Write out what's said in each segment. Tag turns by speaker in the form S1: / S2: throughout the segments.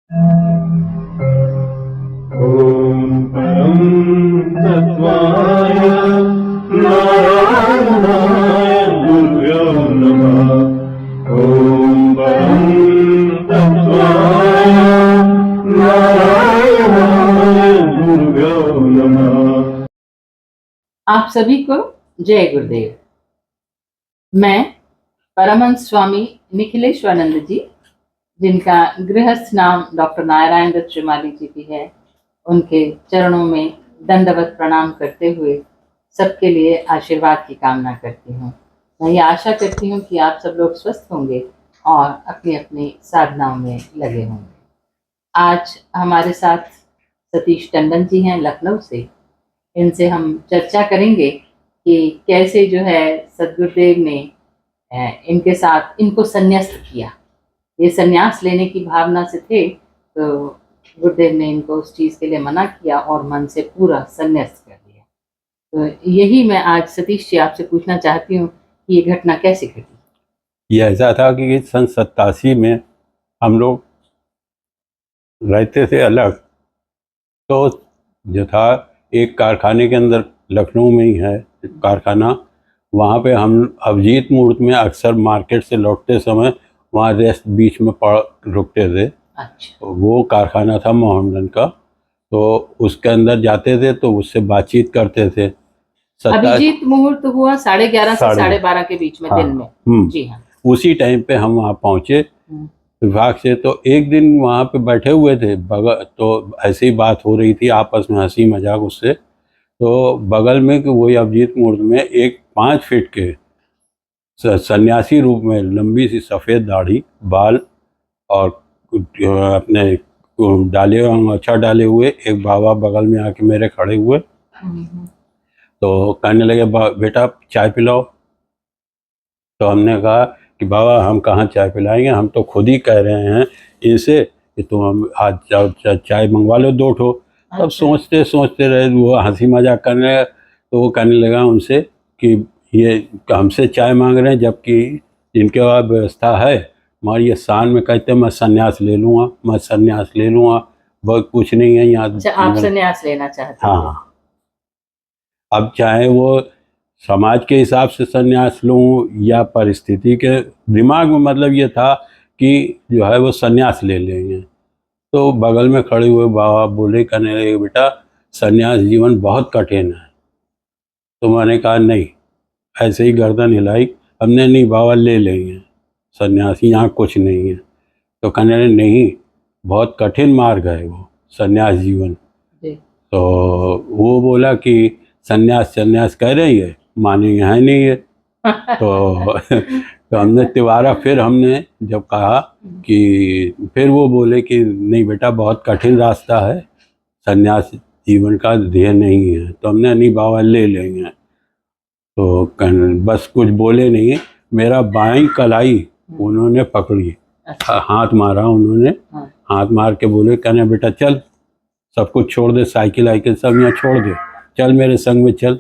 S1: ओम परम तत्वाय नारायणाय गुरुभ्यो नमः। ओम परम तत्वाय नारायणाय गुरुभ्यो नमः।
S2: आप सभी को जय गुरुदेव। मैं परमहंस स्वामी निखिलेश्वरानंद जी, जिनका गृहस्थ नाम डॉक्टर नारायण दत्त श्रीमाली जी भी है, उनके चरणों में दंडवत प्रणाम करते हुए सबके लिए आशीर्वाद की कामना करती हूँ। मैं ये आशा करती हूँ कि आप सब लोग स्वस्थ होंगे और अपनी अपनी साधनाओं में लगे होंगे। आज हमारे साथ सतीश टंडन जी हैं लखनऊ से। इनसे हम चर्चा करेंगे कि कैसे जो है सद्गुरुदेव ने इनके साथ इनको संन्यास्त किया। ये संन्यास लेने की भावना से थे, तो गुरुदेव ने इनको उस चीज़ के लिए मना किया और मन से पूरा संन्यास्त कर दिया। तो यही मैं आज सतीश जी आपसे पूछना चाहती हूँ कि ये घटना कैसे घटी।
S3: ये ऐसा था कि सन 87 में हम लोग रहते थे अलग, तो जो था एक कारखाने के अंदर, लखनऊ में ही है कारखाना, वहाँ पे हम अभिजीत मूर्त में अक्सर मार्केट से लौटते समय वहाँ रेस्ट बीच में रुकते थे।
S2: अच्छा।
S3: तो वो कारखाना था मोहम्मदन का, तो उसके अंदर जाते थे तो उससे बातचीत करते थे।
S2: अभिजीत मुहूर्त हुआ 11:30 से 12:30 के बीच में,
S3: हाँ,
S2: दिन में। जी हाँ।
S3: उसी टाइम पे हम वहाँ पहुँचे विभाग से। तो एक दिन वहाँ पे बैठे हुए थे बगल, तो ऐसी ही बात हो रही थी आपस में, हंसी मजाक उससे। तो बगल में कि वही अभिजीत मूर्त में एक 5 फीट के सन्यासी रूप में, लंबी सी सफ़ेद दाढ़ी, बाल और अपने डाले अंगोछा डाले हुए एक बाबा बगल में आके मेरे खड़े हुए। तो कहने लगे, बेटा चाय पिलाओ। तो हमने कहा कि बाबा हम कहाँ चाय पिलाएंगे, हम तो खुद ही कह रहे हैं इनसे कि तुम हम आज चाय मंगवा लो 2 ठो। तब सोचते सोचते रहे, वो हंसी मजाक करने लगे। तो वो कहने लगा उनसे कि ये हमसे चाय मांग रहे हैं, जबकि इनके पास व्यवस्था है, मगर ये शान में कहते मैं संन्यास ले लूँगा, मैं संन्यास ले लूँगा, बहुत कुछ नहीं है यहाँ।
S2: अच्छा, आप संन्यास लेना चाहते हैं?
S3: हाँ। अब चाहे वो समाज के हिसाब से संन्यास लूँ या परिस्थिति के, दिमाग में मतलब ये था कि जो है वो संन्यास ले लेंगे। तो बगल में खड़े हुए बाबा बोले, कहने लगे, बेटा संन्यास जीवन बहुत कठिन है। तो मैंने कहा नहीं, ऐसे ही गर्दन हिलाई हमने, नहीं बाबा ले लेंगे संन्यास, यहाँ कुछ नहीं है। तो कहने लगे नहीं, बहुत कठिन मार्ग है वो संन्यास जीवन। तो वो बोला कि संन्यास संन्यास कह रही है, मानेंगे है नहीं है। तो हमने तिवारा, फिर हमने जब कहा कि, फिर वो बोले कि नहीं बेटा बहुत कठिन रास्ता है, संन्यास जीवन का ध्येय नहीं है। तो हमने नहीं बाबा ले लेंगे। तो बस कुछ बोले नहीं, मेरा बाईं कलाई उन्होंने पकड़ी, हाथ मारा उन्होंने, हाथ मार के बोले, कहने बेटा चल, सब कुछ छोड़ दे, साइकिल आइकिल सब यहाँ छोड़ दे, चल मेरे संग में चल।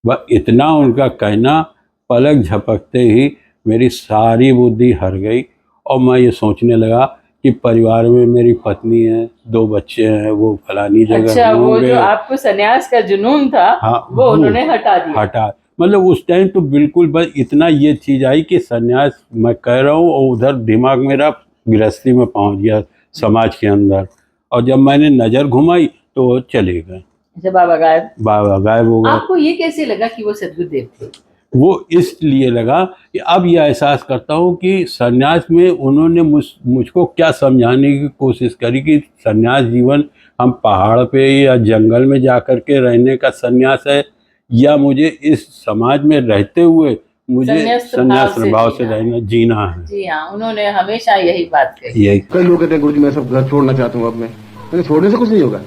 S3: वह इतना उनका कहना, पलक झपकते ही मेरी सारी बुद्धि हर गई और मैं ये सोचने लगा कि परिवार में मेरी पत्नी है, 2 बच्चे हैं, वो फलानी जगह
S2: अच्छा, वो जो आपको संन्यास का जुनून था, हाँ, वो उन्होंने हटा दिया।
S3: मतलब उस टाइम तो बिल्कुल बस इतना ये चीज आई कि संन्यास मैं कह रहा हूँ, और उधर दिमाग मेरा गृहस्थी में पहुंच गया, समाज के अंदर। और जब मैंने नजर घुमाई तो वो चले गए।
S2: अच्छा, बाबा गायब
S3: हो गए।
S2: आपको ये कैसे लगा कि वो सद्गुरुदेव थे?
S3: वो इसलिए लगा कि अब यह एहसास करता हूँ कि संन्यास में उन्होंने मुझको क्या समझाने की कोशिश करी कि संन्यास जीवन हम पहाड़ पे या जंगल में जाकर के रहने का संन्यास है, या मुझे इस समाज में रहते हुए मुझे संन्यास भाव से रहना, जीना है।
S2: जी हाँ, उन्होंने हमेशा यही बात कही।
S3: यही
S4: कई लोग कहते हैं गुरुजी मैं सब घर छोड़ना चाहता हूँ, अब मैं छोड़ने से कुछ नहीं होगा,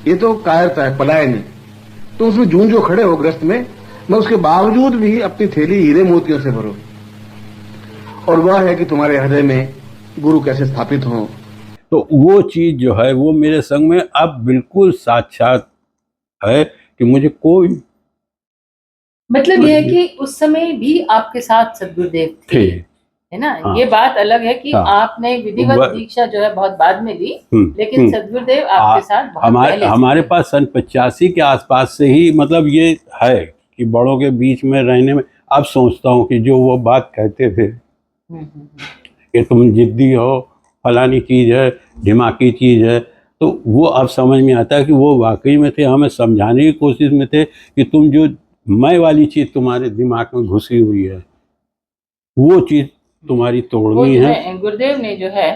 S4: ये तो कायरता है, पलायन है। तो उसमें जून जो खड़े हो ग्रस्त में, मैं उसके बावजूद भी अपनी थैली हीरे मोतियों से भरो, और वह है कि तुम्हारे हृदय में गुरु कैसे स्थापित हों।
S3: तो वो चीज जो है वो मेरे संग में अब बिल्कुल साक्षात है कि मुझे कोई,
S2: मतलब यह है कि उस समय भी आपके साथ सद्गुरुदेव थे। है ना।
S3: हाँ।
S2: ये बात अलग है कि
S3: हाँ।
S2: आपने विधिवत
S3: ब-
S2: दीक्षा जो है बहुत बाद में ली, लेकिन सदगुरुदेव आपके साथ बहुत
S3: हमारे
S2: पहले से
S3: हमारे
S2: थे।
S3: पास सन 85 के आसपास से ही मतलब ये है कि बड़ों के बीच में रहने में अब सोचता हूँ कि जो वो बात कहते थे
S2: हम्म।
S3: कि तुम जिद्दी हो, फलानी चीज़ है, दिमागी चीज़ है, तो वो अब समझ में आता है कि वो वाकई में थे। हमें समझाने की कोशिश में थे कि तुम जो मैं वाली चीज़ तुम्हारे दिमाग में घुसी हुई है वो चीज़ तुम्हारी
S2: वो
S3: तोड़नी
S2: जो
S3: है,
S2: है गुरुदेव ने जो है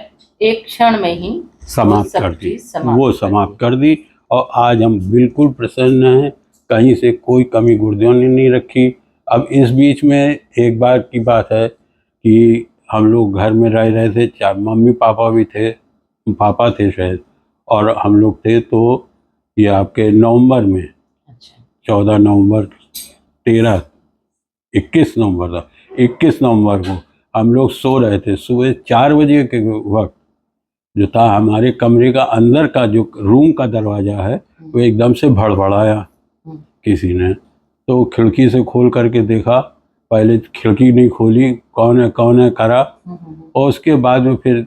S2: एक क्षण में ही
S3: समाप्त
S2: सब
S3: कर दी।
S2: चीज समाप्त
S3: वो
S2: कर
S3: समाप्त
S2: दी।
S3: कर दी और आज हम बिल्कुल प्रसन्न हैं, कहीं से कोई कमी गुरुदेव ने नहीं रखी। अब इस बीच में एक बार की बात है कि हम लोग घर में रह रहे थे, चार मम्मी पापा भी थे, पापा थे शायद, और हम लोग थे। तो ये आपके नवंबर में,
S2: अच्छा
S3: 14 नवंबर, 13, 21 नवंबर था, 21 नवंबर को हम लोग सो रहे थे। सुबह 4 बजे के वक्त जो था, हमारे कमरे का अंदर का जो रूम का दरवाज़ा है वो एकदम से भड़बड़ाया किसी ने। तो खिड़की से खोल करके देखा, पहले खिड़की नहीं खोली, कौन है करा, और उसके बाद में फिर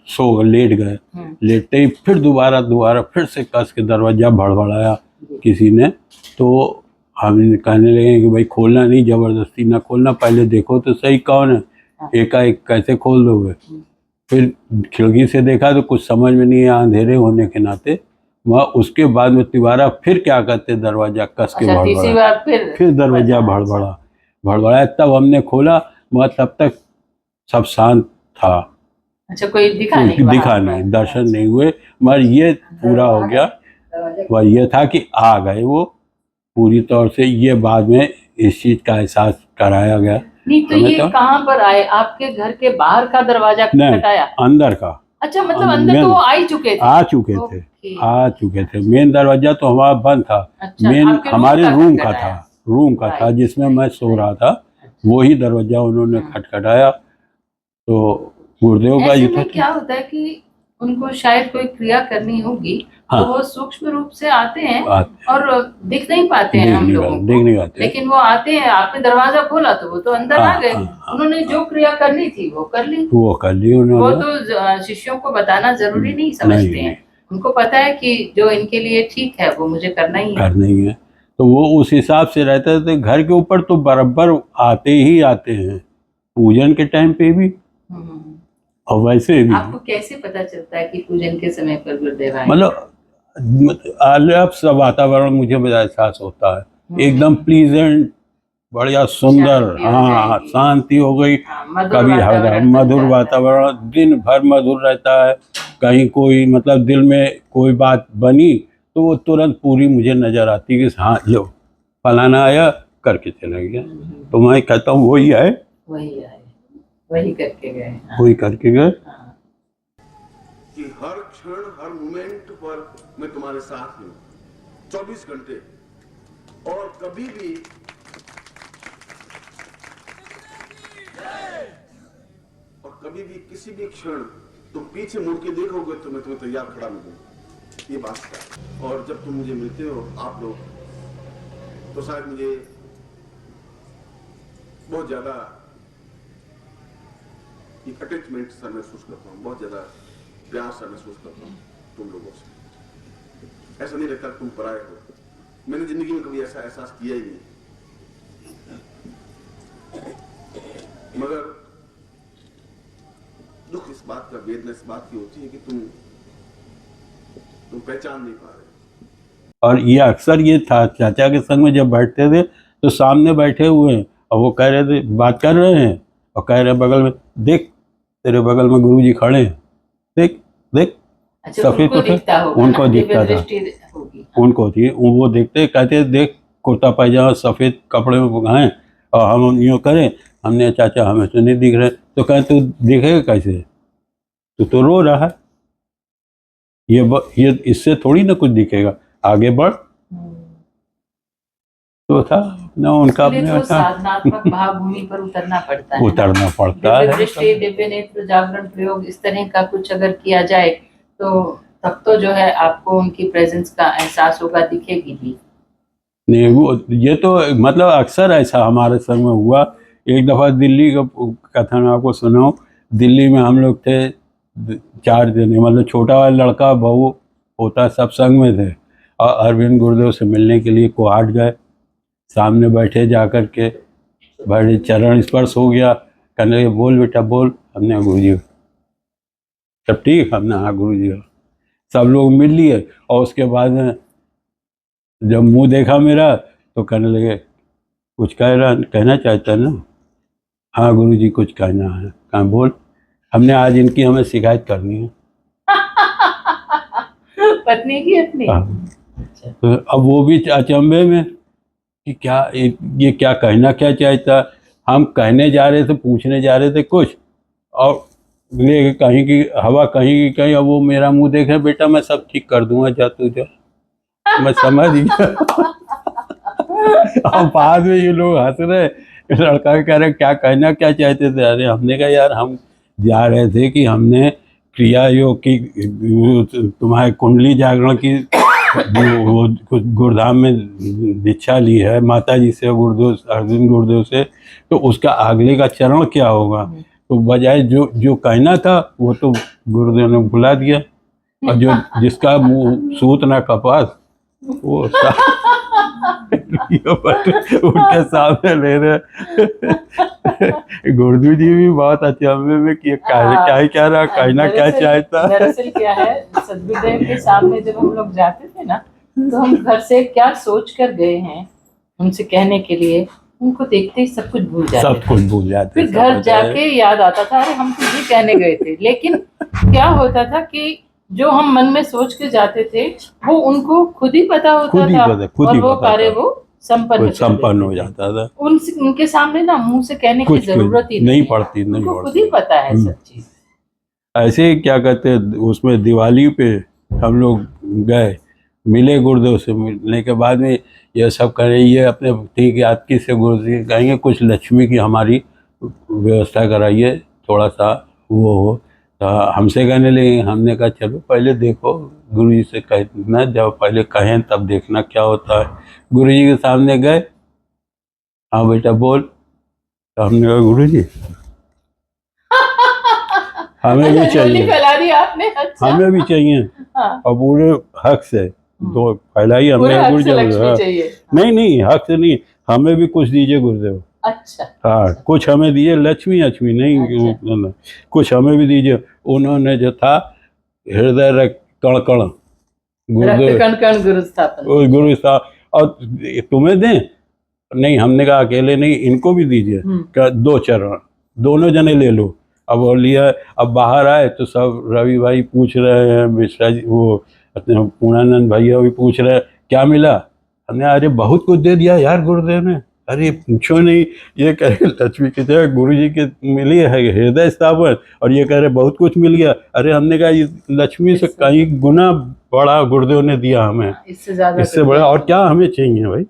S3: सो लेट गए। लेटते ही फिर दोबारा फिर से कस के दरवाज़ा भड़बड़ाया किसी ने। तो हम कहने लगे कि भाई खोलना नहीं, ज़बरदस्ती ना खोलना, पहले देखो तो सही कौन है, एकाएक कैसे खोल दोगे। फिर खिड़की से देखा तो कुछ समझ में नहीं आया, अंधेरे होने के नाते। वह उसके बाद में दोबारा फिर क्या कहते, दरवाज़ा कस के
S2: अच्छा, तीसरी
S3: भड़बड़ा,
S2: बार
S3: फिर दरवाज़ा भड़बड़ाया, तब हमने खोला, मगर तब तक सब शांत था,
S2: अच्छा, कोई दिखा
S3: कोई
S2: नहीं
S3: दिखा
S2: वहाँ
S3: नहीं,
S2: पर।
S3: दर्शन नहीं हुए। मगर ये पूरा हो गया, वह ये था कि आ गए वो पूरी तौर से। ये बाद में इस चीज़ का एहसास कराया गया।
S2: नहीं तो ये कहाँ पर आए, आपके घर के बाहर का दरवाजा खटखटाया?
S3: अंदर का।
S2: अच्छा, मतलब अंदर तो वो आ ही चुके थे।
S3: आ चुके थे, आ चुके थे। मेन दरवाजा तो हमारा बंद था।
S2: अच्छा,
S3: मेन
S2: आपके
S3: हमारे रूम का
S2: खटखटाया?
S3: था, रूम का था जिसमें मैं सो रहा था, वही दरवाजा उन्होंने खटखटाया। तो गुरुदेव का
S2: ऐसे
S3: ये
S2: में क्या होता है कि उनको शायद कोई क्रिया करनी होगी,
S3: हाँ।
S2: तो वो सूक्ष्म रूप से आते हैं और दिख नहीं पाते हैं हम लोगों
S3: दिख नहीं
S2: को,
S3: पाते,
S2: लेकिन वो आते हैं। आपने दरवाजा खोला तो वो तो अंदर आ गए। उन्होंने जो क्रिया करनी थी वो कर ली,
S3: वो कर ली
S2: वो
S3: उन्होंने।
S2: तो शिष्यों को बताना जरूरी नहीं समझते हैं। उनको पता है कि जो इनके लिए ठीक है वो मुझे करना ही है।
S3: तो वो उस हिसाब से रहते थे। घर के ऊपर तो बराबर आते ही आते हैं, पूजन के टाइम पे भी और वैसे भी।
S2: आपको कैसे पता चलता है कि पूजन के समय पर गुरुदेव आए?
S3: मतलब अलग सा वातावरण मुझे बड़ा एहसास होता है, एकदम प्लीजेंट, बढ़िया सुंदर। हाँ, शांति हो गई। कभी मधुर वातावरण, दिन भर मधुर रहता है। कहीं कोई मतलब दिल में कोई बात बनी तो वो तुरंत पूरी मुझे नजर आती है कि हाँ लो फलाना आया, करके चला गया। तो मैं कहता हूँ वही है,
S2: वही करके गए।
S3: वही करके गए।
S4: कि हर क्षण हर मोमेंट पर मैं तुम्हारे साथ हूं, 24 घंटे। और कभी भी किसी भी क्षण तुम पीछे मुड़ के देखोगे तो मैं तुम्हें तैयार खड़ा मिलूंगा, ये बात है। और जब तुम मुझे मिलते हो आप लोग, तो शायद मुझे बहुत ज्यादा एक अटैचमेंट सा महसूस करता हूँ, बहुत ज्यादा प्यार सा महसूस करता हूँ तुम लोगों से। ऐसा नहीं लगता तुम पराए हो। मैंने जिंदगी में कभी ऐसा एहसास किया ही नहीं। मगर दुख इस बात का, वेदना इस बात की होती है कि तुम पहचान नहीं पा रहे।
S3: और ये अक्सर ये था, चाचा के संग में जब बैठते थे तो सामने बैठे हुए हैं और वो कह रहे थे, बात कर रहे हैं और कह रहे बगल में, देख तेरे बगल में गुरुजी खड़े हैं, देख देख।
S2: अच्छा,
S3: सफेद
S2: उनको दिखता होगा,
S3: उनको दिखता था, उनको थी। वो देखते कहते देख कुर्ता पैजामा सफेद कपड़े में हैं और हम यूँ करें। हमने चाचा हमें तो नहीं दिख रहे। तो कहे तू दिखेगा कैसे, तू तो रो रहा है, ये इससे थोड़ी ना कुछ दिखेगा, आगे बढ़। तो था ना उनका अपने
S2: साधनात्मक भावभूमि पर उतरना पड़ता है,
S3: दिव्य
S2: दृष्टि, दिव्य नेत्र, जागरण प्रयोग, इस तरह का कुछ अगर किया जाए तो तब तो जो है आपको उनकी प्रेजेंस का एहसास होगा, दिखेगी भी
S3: नहीं। वो ये तो मतलब अक्सर ऐसा हमारे संग में हुआ। एक दफ़ा दिल्ली का कथन आपको सुनाऊं। दिल्ली में हम लोग थे 4 जने, मतलब छोटा वाला लड़का बहू होता सत्संग में थे, और अरविंद गुरुदेव से मिलने के लिए कोहाट गए। सामने बैठे, जा कर के बड़े चरण स्पर्श हो गया, कहने लगे बोल बेटा बोल। हमने गुरु जी, सब ठीक, हमने हाँ गुरु जी। सब लोग मिल लिए, और उसके बाद में जब मुंह देखा मेरा तो कहने लगे कुछ कहना चाहता है ना? हाँ गुरु जी कुछ कहना है। कहा बोल। हमने आज इनकी हमें शिकायत करनी है।
S2: पत्नी की अपनी?
S3: हाँ। तो अब वो भी अचंभे में कि क्या ये क्या कहना क्या चाहता। हम कहने जा रहे थे, पूछने जा रहे थे कुछ, और ले कहीं की हवा कहीं की कहीं। अब वो मेरा मुंह देखे, बेटा मैं सब ठीक कर दूंगा, जा तू जा। मैं समझ गया। अब बाद में ये लोग हंस रहे, लड़का कह रहे क्या कहना क्या चाहते थे। अरे हमने कहा यार हम जा रहे थे कि हमने क्रिया योग की, तुम्हारे कुंडली जागरण की वो कुछ गुरुधाम में दीक्षा ली है माता जी से, गुरुदेव अर्जुन गुरुदेव से, तो उसका अगले का चरण क्या होगा। तो बजाय जो कहना था वो तो गुरुदेव ने बुला दिया, और जो जिसका मुंह सूत ना कपास वो उनके सामने ले रहे। गुरुदेव जी भी बहुत अचंभे में कि क्या रहा, कहना क्या चाहता।
S2: दरअसल क्या है, सद्गुरुदेव के सामने जब हम लोग जाते थे ना, तो हम घर से क्या सोच कर गए हैं उनसे कहने के लिए, उनको देखते ही सब कुछ भूल जाते,
S3: सब कुछ भूल जाते।
S2: फिर घर जाके याद आता था अरे हम तो ये कहने गए थे। लेकिन क्या होता था कि जो हम मन में सोच के जाते थे वो उनको खुद ही पता होता था, और वो कार्य वो संपन्न
S3: हो जाता था।
S2: उनके सामने ना मुंह से कहने की जरूरत ही
S3: नहीं पड़ती,
S2: उनको खुद ही पता है सब चीज।
S3: ऐसे ही क्या कहते उसमें दिवाली पे हम लोग गए, मिले गुरुदेव से। मिलने के बाद में ये सब करें, ये अपने ठीक याद की से गुरु जी कहेंगे कुछ लक्ष्मी की हमारी व्यवस्था कराइए, थोड़ा सा वो हो। तो हमसे कहने लगे, हमने कहा चलो पहले देखो गुरु जी से कहना, जब पहले कहें तब देखना क्या होता है। गुरु जी के सामने गए, हाँ बेटा बोल। तो हमने कहा गुरु जी हमें भी चाहिए,
S2: फैला दी आपने। अच्छा।
S3: हमें भी चाहिए।
S2: हाँ।
S3: और पूरे हक से तो फैलाई हमें गुरुदेव। नहीं हक से नहीं, हमें भी कुछ दीजिए गुरुदेव।
S2: अच्छा।
S3: हाँ कुछ हमें दीजिए, लक्ष्मी नहीं। अच्छा। कुछ हमें भी दीजिए। उन्होंने जो था हृदय रक्त कण कण गुरुदेव गुरु स्थापन, और तुम्हें दें नहीं, हमने कहा अकेले नहीं, इनको भी दीजिए। 2 चरण, दोनों जने ले लो। अब वो लिया, अब बाहर आए तो सब रवि भाई पूछ रहे हैं, मिश्रा जी वो अपने पूर्णानंद भैया भी पूछ रहे हैं क्या मिला। हमने अरे बहुत कुछ दे दिया यार गुरुदेव ने। अरे पूछो नहीं, ये कह रहे लक्ष्मी की जगह गुरु जी के मिली है हृदय स्थापन, और ये कह रहे बहुत कुछ मिल गया। अरे हमने कहा ये लक्ष्मी से कई गुना बड़ा गुरुदेव ने दिया हमें, इससे बड़ा और क्या हमें चाहिए भाई।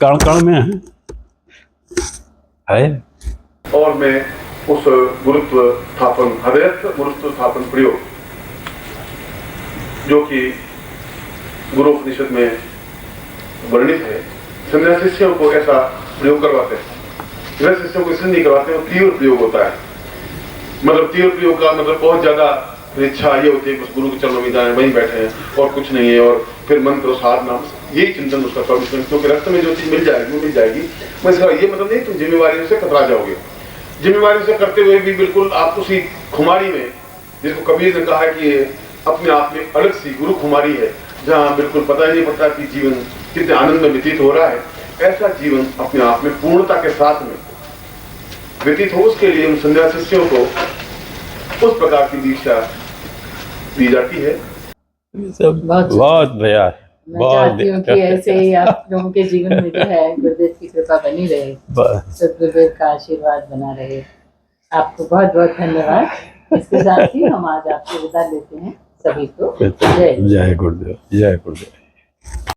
S3: कण कण में है।
S4: और मैं उस गुरुत्व स्थापन हृदयस्थ गुरुत्व स्थापन प्रयोग जो कि गुरुपनिषद में वर्णित है, संन्यास शिष्यों को ऐसा प्रयोग करवाते हैं। वह शिष्यों को इसलिए नहीं करवाते, वो तीव्र प्रयोग होता है। मतलब तीव्र प्रयोग का मतलब बहुत ज्यादा इच्छा ये होती है कि उस गुरु के चरणों में जाए, वहीं बैठे हैं और कुछ नहीं है, और फिर मंत्र साधना यही चिंतन उसका 24 घंटे, क्योंकि रक्त में जो चीज मिल जाएगी वो मिल जाएगी। मैं इसका ये मतलब नहीं तुम जिम्मेवारियों से कतरा जाओगे। जिम्मेवारियों से करते हुए भी बिल्कुल आप उसी खुमारी में, जिसको कबीर ने कहा है कि अपने आप में अलग सी गुरु खुमारी है, जहाँ बिल्कुल पता ही नहीं पड़ता कि जीवन कितने आनंद में व्यतीत हो रहा है, ऐसा जीवन अपने आप में पूर्णता के साथ में व्यतीत हो, उसके लिए उन संन्यास शिष्यों को उस प्रकार की दीक्षा दी जाती है।
S3: सब बहुत भैया
S2: मैं चाहती हूँ कि ऐसे ही आप लोगों के जीवन में जो है गुरुदेव की कृपा बनी रहे, सद्गुरुदेव का आशीर्वाद बना रहे। आपको बहुत बहुत धन्यवाद। इसके साथ ही हम आज आपको विदा लेते हैं सभी को। जय
S3: गुरुदेव, जय गुरुदेव।